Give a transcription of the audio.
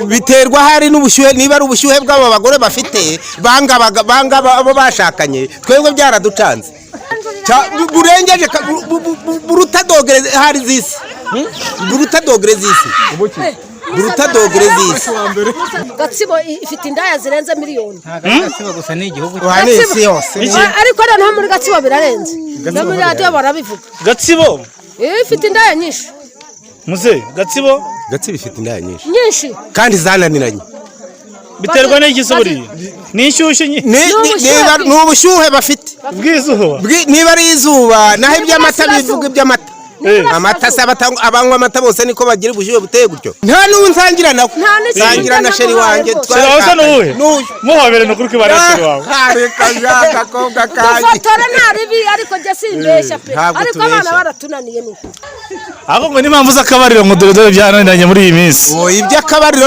biterwa hari n'ubushyuhe niba ari ubushyuhe bw'aba bagore bafite banga abo bashakanye twebwe byaraducanze burengeje buruta dogere hari zisi buruta dogere zisi buruta dogere zisi Gatsibo ifite indaya zirenze miliyoni Gatsibo gusa ni igihugu isi yose ariko noneho muri Gatsibo birarenze no muri radio barabivuga Gatsibo ifite indaya nyinshi muze Gatsibo ifite indaya nyinshi kandi zananiranye biterwa n'igisuburi n'inshyushyu n'ubushyuhe bafite bw'izuba niba ari izuba naho iby'amata bivuga iby'amata amata se abanywa amata bose niko bagira ubushyuhe buteye gutyo nta n'unsangira nawe nsangira na sheri wanjye twashaka n'uwe muhobere no kuri kibara sheri wawe ariko jaka koga kaje fotora nta ribi ariko je simbesha pe ariko abana baratunaniye nuko ahubwo ni mpamvu z'akabariro ngo dore byananiranye muri iyi minsi iby'akabariro